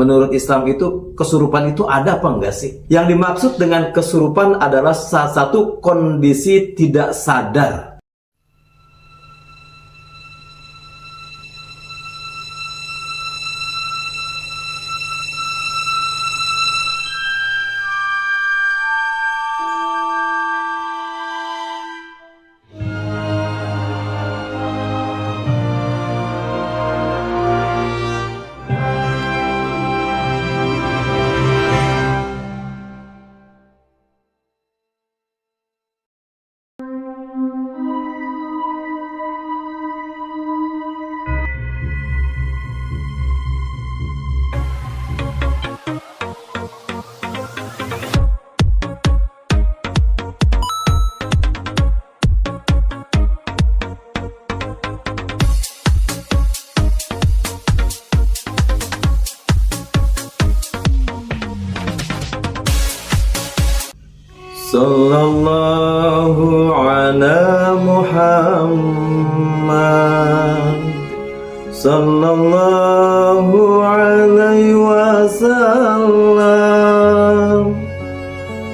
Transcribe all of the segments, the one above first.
menurut Islam itu kesurupan itu ada apa enggak sih? Yang dimaksud dengan kesurupan adalah salah satu kondisi tidak sadar. Sallallahu ala Muhammad Sallallahu alaihi wasallam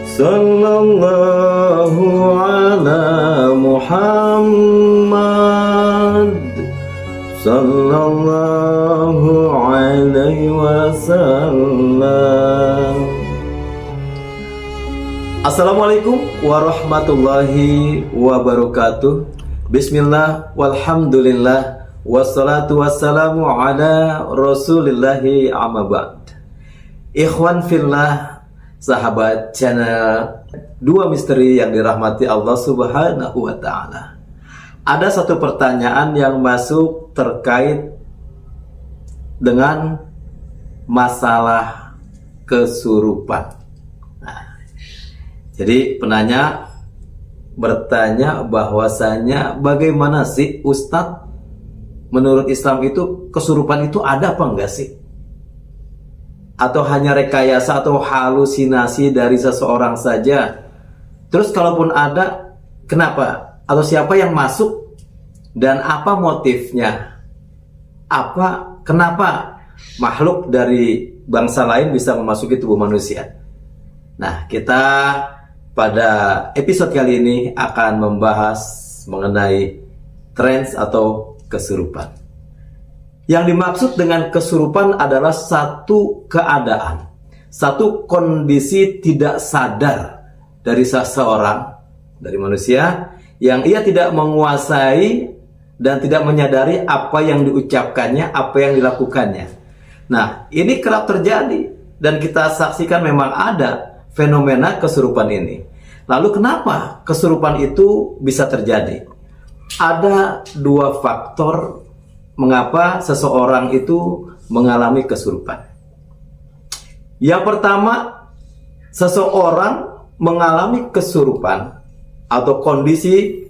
Sallallahu ala Muhammad Sallallahu alaihi wasallam. Assalamualaikum warahmatullahi wabarakatuh. Bismillah, walhamdulillah, wassalatu wassalamu ala rasulillahi amma ba'd. Ikhwan fillah, sahabat channel Dua Misteri yang dirahmati Allah subhanahu wa ta'ala. Ada satu pertanyaan yang masuk terkait dengan masalah kesurupan. Jadi penanya bertanya bahwasanya bagaimana sih Ustadz, menurut Islam itu kesurupan itu ada apa enggak sih? Atau hanya rekayasa atau halusinasi dari seseorang saja? Terus kalaupun ada, kenapa? Atau siapa yang masuk? Dan apa motifnya? Kenapa makhluk dari bangsa lain bisa memasuki tubuh manusia? Nah, kita pada episode kali ini akan membahas mengenai trans atau kesurupan. Yang dimaksud dengan kesurupan adalah satu keadaan, satu kondisi tidak sadar dari seseorang, dari manusia, yang ia tidak menguasai dan tidak menyadari apa yang diucapkannya, apa yang dilakukannya. Nah, ini kerap terjadi dan kita saksikan memang ada fenomena kesurupan ini. Lalu kenapa kesurupan itu bisa terjadi? Ada dua faktor mengapa seseorang itu mengalami kesurupan. Yang pertama, seseorang mengalami kesurupan atau kondisi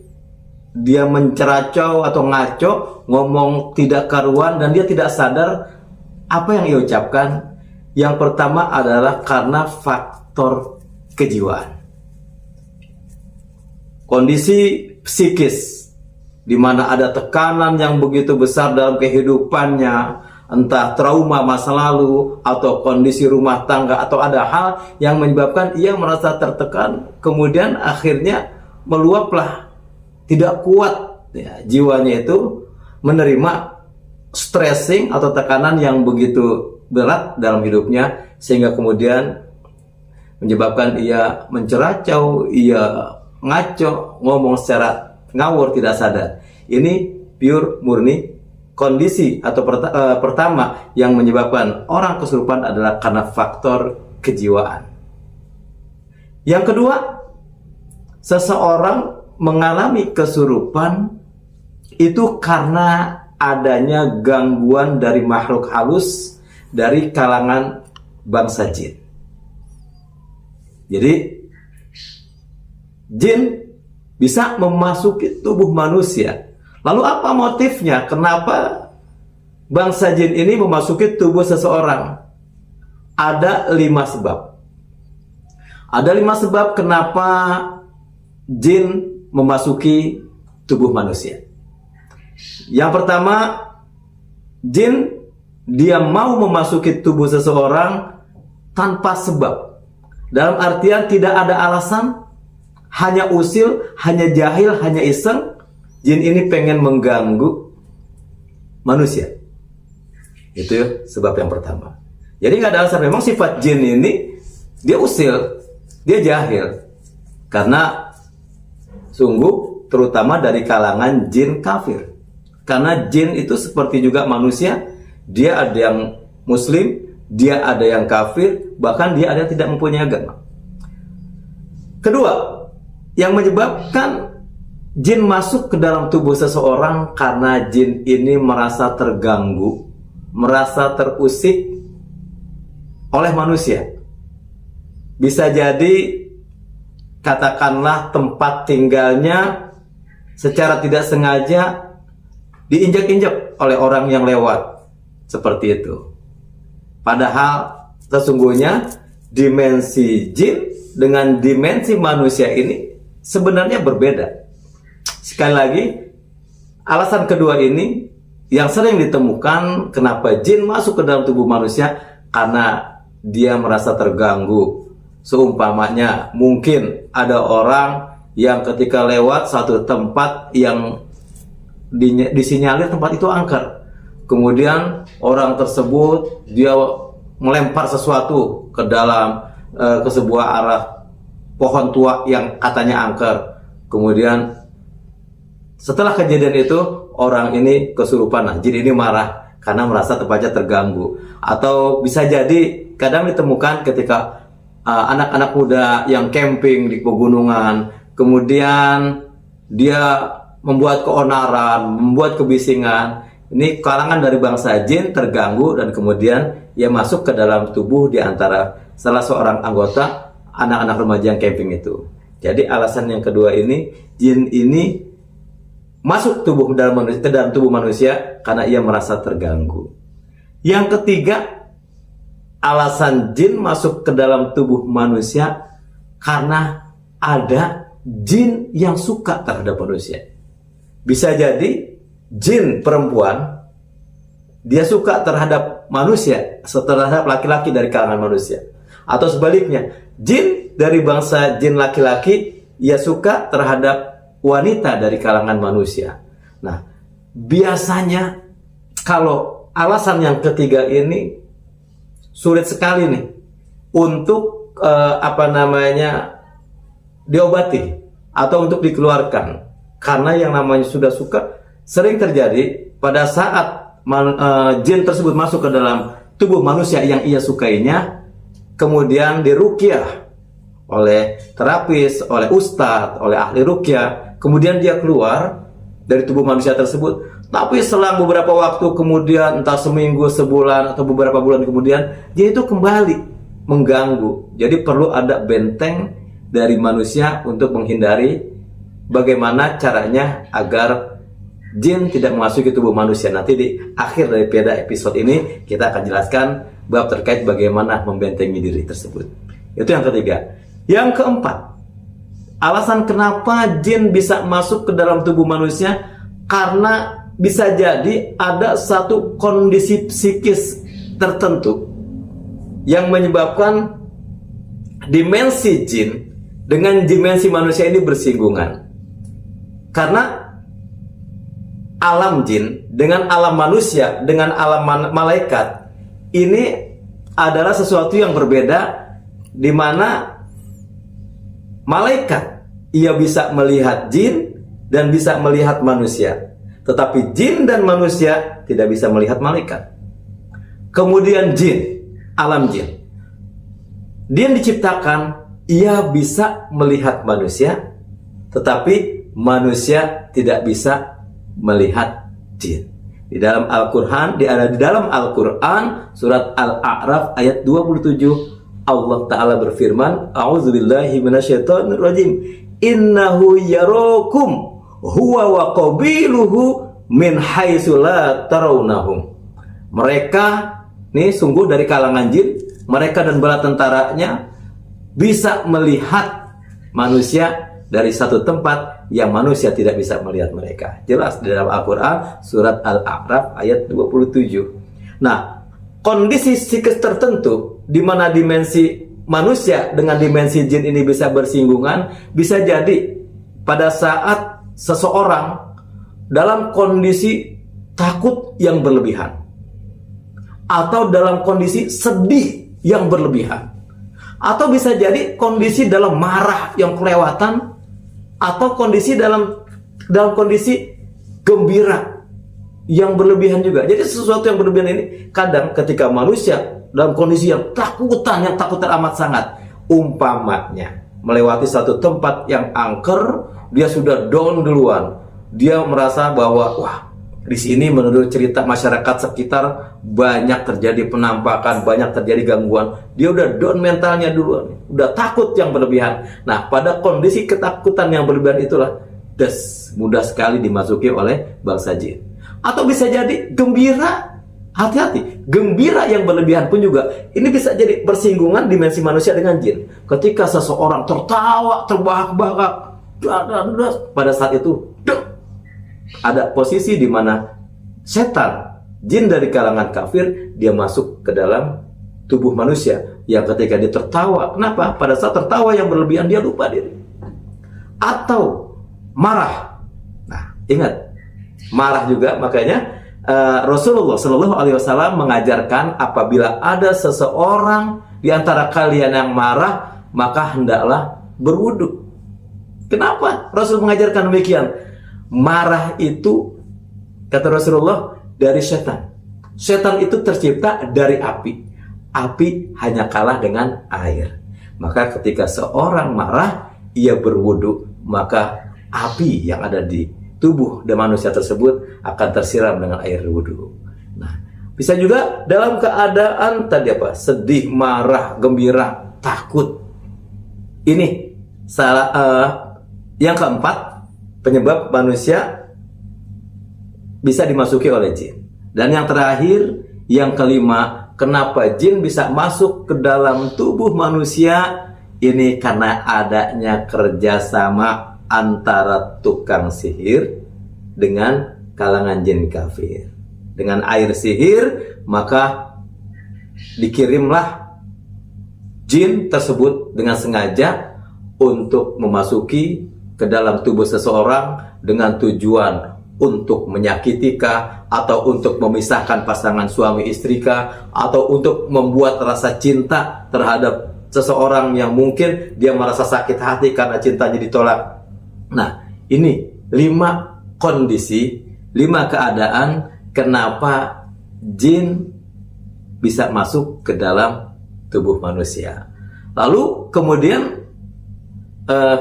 dia menceracau atau ngaco, ngomong tidak karuan dan dia tidak sadar apa yang ia ucapkan. Yang pertama adalah karena faktor kejiwaan. Kondisi psikis di mana ada tekanan yang begitu besar dalam kehidupannya, entah trauma masa lalu atau kondisi rumah tangga atau ada hal yang menyebabkan ia merasa tertekan, kemudian akhirnya meluaplah, tidak kuat ya, jiwanya itu menerima stressing atau tekanan yang begitu berat dalam hidupnya, sehingga kemudian menyebabkan ia menceracau, ia ngaco, ngomong secara ngawur, tidak sadar. Ini pure murni kondisi atau pertama yang menyebabkan orang kesurupan adalah karena faktor kejiwaan. Yang kedua, seseorang mengalami kesurupan itu karena adanya gangguan dari makhluk halus dari kalangan bangsa jin. Jadi jin bisa memasuki tubuh manusia. Lalu apa motifnya? Kenapa bangsa jin ini memasuki tubuh seseorang? Ada 5 sebab. Ada 5 sebab kenapa jin memasuki tubuh manusia. Yang pertama, jin dia mau memasuki tubuh seseorang tanpa sebab. Dalam artian tidak ada alasan, hanya usil, hanya jahil, hanya iseng. Jin ini pengen mengganggu manusia. Itu sebab yang pertama. Jadi nggak ada alasan. Memang sifat jin ini dia usil, dia jahil. Karena sungguh terutama dari kalangan jin kafir. Karena jin itu seperti juga manusia, dia ada yang muslim, dia ada yang kafir, bahkan dia ada yang tidak mempunyai agama. Kedua, yang menyebabkan jin masuk ke dalam tubuh seseorang karena jin ini merasa terganggu, merasa terusik oleh manusia. Bisa jadi katakanlah tempat tinggalnya secara tidak sengaja diinjak-injak oleh orang yang lewat. Seperti itu. Padahal sesungguhnya dimensi jin dengan dimensi manusia ini sebenarnya berbeda. Sekali lagi, alasan kedua ini yang sering ditemukan kenapa jin masuk ke dalam tubuh manusia karena dia merasa terganggu. Seumpamanya mungkin ada orang yang ketika lewat satu tempat yang disinyalir tempat itu angker. Kemudian orang tersebut dia melempar sesuatu ke dalam ke sebuah arah pohon tua yang katanya angker. Kemudian setelah kejadian itu orang ini kesurupan. Nah, jin ini marah karena merasa tempatnya terganggu. Atau bisa jadi kadang ditemukan ketika anak-anak muda yang camping di pegunungan, kemudian dia membuat keonaran, membuat kebisingan. Ini kalangan dari bangsa jin terganggu dan kemudian ia masuk ke dalam tubuh di antara salah seorang anggota anak-anak remaja yang camping itu. Jadi alasan yang kedua ini, jin ini masuk ke dalam tubuh manusia karena ia merasa terganggu. Yang ketiga, alasan jin masuk ke dalam tubuh manusia karena ada jin yang suka terhadap manusia. Bisa jadi jin perempuan dia suka terhadap manusia, terhadap laki-laki dari kalangan manusia. Atau sebaliknya, jin dari bangsa jin laki-laki ia suka terhadap wanita dari kalangan manusia. Nah, biasanya kalau alasan yang ketiga ini sulit sekali nih untuk diobati atau untuk dikeluarkan, karena yang namanya sudah suka sering terjadi pada saat jin tersebut masuk ke dalam tubuh manusia yang ia sukainya, kemudian diruqyah oleh terapis, oleh ustadz, oleh ahli ruqyah, kemudian dia keluar dari tubuh manusia tersebut. Tapi selang beberapa waktu kemudian, entah seminggu, sebulan, atau beberapa bulan kemudian, dia itu kembali mengganggu. Jadi perlu ada benteng dari manusia untuk menghindari bagaimana caranya agar jin tidak memasuki tubuh manusia. Nanti di akhir daripada episode ini kita akan jelaskan bab terkait bagaimana membentengi diri tersebut. Itu yang ketiga. Yang keempat, alasan kenapa jin bisa masuk ke dalam tubuh manusia karena bisa jadi ada satu kondisi psikis tertentu yang menyebabkan dimensi jin dengan dimensi manusia ini bersinggungan. Karena alam jin dengan alam manusia, dengan alam malaikat, ini adalah sesuatu yang berbeda, di mana malaikat ia bisa melihat jin dan bisa melihat manusia, tetapi jin dan manusia tidak bisa melihat malaikat. Kemudian jin, alam jin, dia diciptakan ia bisa melihat manusia, tetapi manusia tidak bisa melihat jin. Di dalam Al-Quran, di dalam Al-Quran surat Al-A'raf ayat 27, Allah Ta'ala berfirman, A'udzubillahi minasyaitonirrajim, innahu yarakum huwa wa qabiluhu min haitsu la tarawnahum. Mereka nih sungguh dari kalangan jin, mereka dan bala tentaranya bisa melihat manusia dari satu tempat yang manusia tidak bisa melihat mereka. Jelas di dalam Al-Quran surat Al-A'raf ayat 27. Nah, kondisi psikis tertentu di mana dimensi manusia dengan dimensi jin ini bisa bersinggungan, bisa jadi pada saat seseorang dalam kondisi takut yang berlebihan atau dalam kondisi sedih yang berlebihan, atau bisa jadi kondisi dalam marah yang kelewatan, atau kondisi dalam kondisi gembira yang berlebihan juga. Jadi sesuatu yang berlebihan ini kadang ketika manusia dalam kondisi yang takutan amat sangat, umpamanya melewati satu tempat yang angker, dia sudah down duluan, dia merasa bahwa wah, di sini menurut cerita masyarakat sekitar banyak terjadi penampakan, banyak terjadi gangguan. Dia udah down mentalnya duluan, udah takut yang berlebihan. Nah, pada kondisi ketakutan yang berlebihan itulah mudah sekali dimasuki oleh bangsa jin. Atau bisa jadi gembira. Hati-hati, gembira yang berlebihan pun juga ini bisa jadi bersinggungan dimensi manusia dengan jin. Ketika seseorang tertawa, terbahak-bahak, pada saat itu ada posisi di mana setan, jin dari kalangan kafir, dia masuk ke dalam tubuh manusia. Yang ketika dia tertawa, kenapa? Pada saat tertawa yang berlebihan dia lupa diri. Atau marah. Nah, ingat, marah juga, makanya Rasulullah Shallallahu Alaihi Wasallam mengajarkan apabila ada seseorang di antara kalian yang marah, maka hendaklah berwudu. Kenapa Rasul mengajarkan demikian? Marah itu, kata Rasulullah, dari setan. Setan itu tercipta dari api. Api hanya kalah dengan air. Maka ketika seorang marah, ia berwudu, maka api yang ada di tubuh dan manusia tersebut akan tersiram dengan air wudu. Nah, bisa juga dalam keadaan tadi sedih, marah, gembira, takut. Ini yang keempat, penyebab manusia bisa dimasuki oleh jin. Dan yang terakhir, yang kelima, kenapa jin bisa masuk ke dalam tubuh manusia? Ini karena adanya kerjasama antara tukang sihir dengan kalangan jin kafir. Dengan air sihir, maka dikirimlah jin tersebut dengan sengaja untuk memasuki ke dalam tubuh seseorang dengan tujuan untuk menyakiti kah, atau untuk memisahkan pasangan suami istri kah, atau untuk membuat rasa cinta terhadap seseorang yang mungkin dia merasa sakit hati karena cintanya ditolak. Nah, ini 5 kondisi, 5 keadaan kenapa jin bisa masuk ke dalam tubuh manusia. Lalu kemudian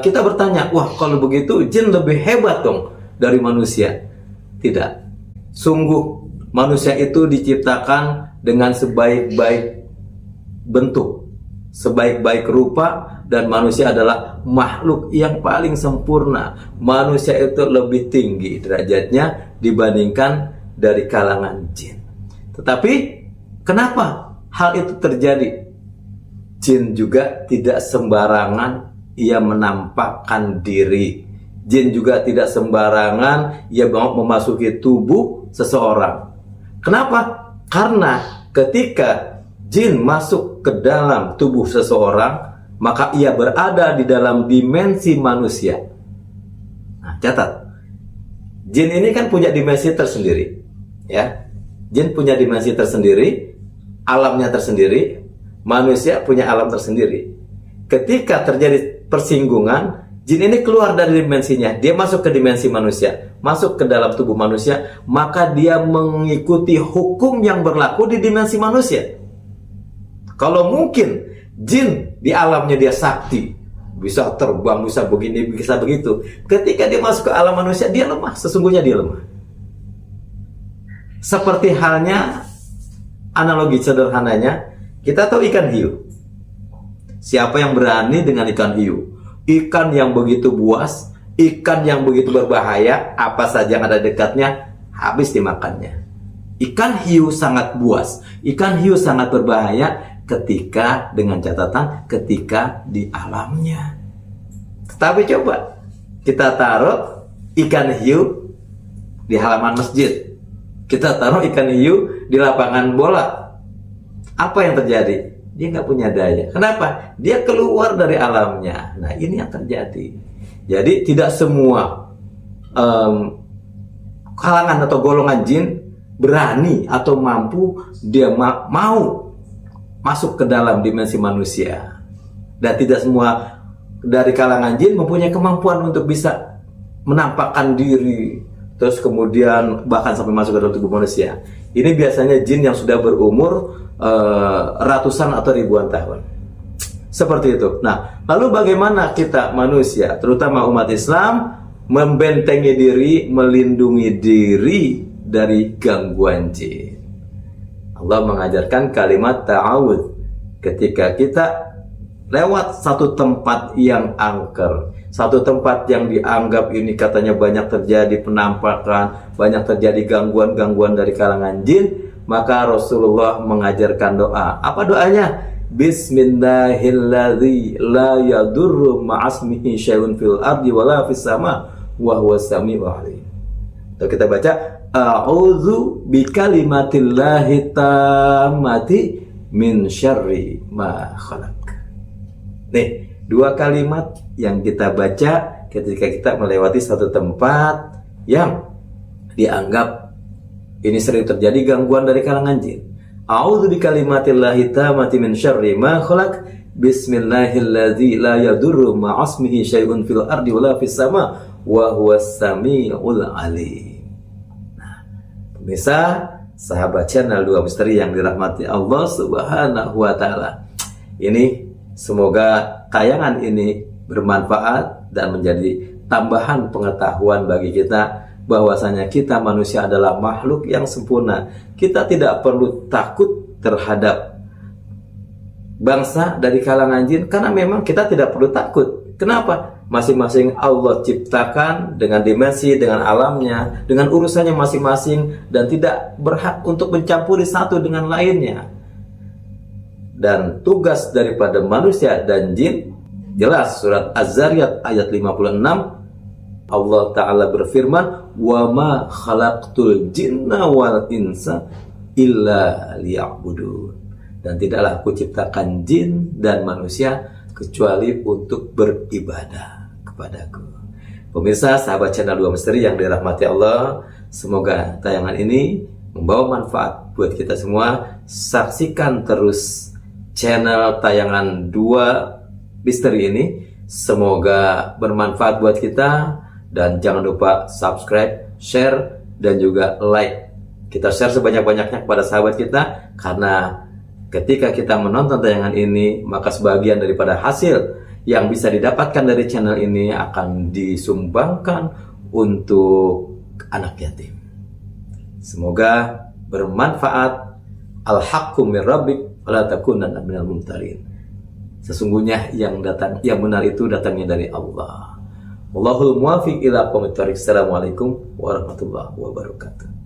kita bertanya, wah kalau begitu jin lebih hebat dong dari manusia. Tidak. Sungguh manusia itu diciptakan dengan sebaik-baik bentuk, sebaik-baik rupa, dan manusia adalah makhluk yang paling sempurna. Manusia itu lebih tinggi derajatnya dibandingkan dari kalangan jin. Tetapi kenapa hal itu terjadi? Jin juga tidak sembarangan ia menampakkan diri. Jin juga tidak sembarangan ia mau memasuki tubuh seseorang. Kenapa? Karena ketika jin masuk ke dalam tubuh seseorang, maka ia berada di dalam dimensi manusia. Nah, catat. Jin ini kan punya dimensi tersendiri. Ya. Jin punya dimensi tersendiri, alamnya tersendiri, manusia punya alam tersendiri. Ketika terjadi persinggungan, jin ini keluar dari dimensinya, dia masuk ke dimensi manusia, masuk ke dalam tubuh manusia, maka dia mengikuti hukum yang berlaku di dimensi manusia. Kalau mungkin jin di alamnya dia sakti, bisa terbang, bisa begini, bisa begitu. Ketika dia masuk ke alam manusia, dia lemah, sesungguhnya dia lemah. Seperti halnya, analogi sederhananya, kita tahu ikan hiu. Siapa yang berani dengan ikan hiu? Ikan yang begitu buas, ikan yang begitu berbahaya, apa saja yang ada dekatnya, habis dimakannya. Ikan hiu sangat buas, ikan hiu sangat berbahaya ketika, dengan catatan, ketika di alamnya. Tetapi coba, kita taruh ikan hiu di halaman masjid. Kita taruh ikan hiu di lapangan bola. apa yang terjadi? Dia nggak punya daya. Kenapa? Dia keluar dari alamnya. Nah, ini yang terjadi. Jadi tidak semua kalangan atau golongan jin berani atau mampu dia mau masuk ke dalam dimensi manusia. Dan tidak semua dari kalangan jin mempunyai kemampuan untuk bisa menampakkan diri, terus kemudian bahkan sampai masuk ke dalam tubuh manusia. Ini biasanya jin yang sudah berumur ratusan atau ribuan tahun. Seperti itu. Nah, lalu bagaimana kita manusia, terutama umat Islam, membentengi diri, melindungi diri dari gangguan jin? Allah mengajarkan kalimat ta'awudz. Ketika kita lewat satu tempat yang angker, satu tempat yang dianggap ini katanya banyak terjadi penampakan, banyak terjadi gangguan-gangguan dari kalangan jin, maka Rasulullah mengajarkan doa. Apa doanya? Bismillahilladzi la yadurru ma'asmihi syai'un fil ardi wala fis sama wa huwas samiul alim. Atau kita baca a'udzu bikalimatillahi tammati min syarri ma khalaq. Nih, dua kalimat yang kita baca ketika kita melewati satu tempat yang dianggap ini sering terjadi gangguan dari kalangan jin. A'udzu bikalimatillahi tammati min syarri ma khalaq. Bismillahilladzi la yadurru ma'asmihi syai'un fil ardi wala fis sama wa huwas samiul alim. Nah, pemirsa, sahabat channel Dua Misteri yang dirahmati Allah Subhanahu wa taala. Ini semoga tayangan ini bermanfaat dan menjadi tambahan pengetahuan bagi kita bahwasanya kita manusia adalah makhluk yang sempurna. Kita tidak perlu takut terhadap bangsa dari kalangan jin karena memang kita tidak perlu takut. Kenapa? Masing-masing Allah ciptakan dengan dimensi, dengan alamnya, dengan urusannya masing-masing dan tidak berhak untuk mencampuri satu dengan lainnya. Dan tugas daripada manusia dan jin jelas, surat Az-Zariyat ayat 56, Allah Ta'ala berfirman, wa ma khalaqtul jinna wal insa illa liya'budun. Dan tidaklah aku ciptakan jin dan manusia kecuali untuk beribadah kepadaku. Pemirsa, sahabat channel Dua Misteri yang dirahmati Allah, semoga tayangan ini membawa manfaat buat kita semua. Saksikan terus channel tayangan Dua Misteri ini, semoga bermanfaat buat kita. Dan jangan lupa subscribe, share, dan juga like. Kita share sebanyak-banyaknya kepada sahabat kita, karena ketika kita menonton tayangan ini, maka sebagian daripada hasil yang bisa didapatkan dari channel ini akan disumbangkan untuk anak yatim. Semoga bermanfaat. Al-haqqu min rabbik wa la takunanna minal mumtarin. Sesungguhnya yang benar itu datangnya dari Allah. Wallahul muwaffiq ila aqwamit thoriq. Assalamualaikum warahmatullahi wabarakatuh.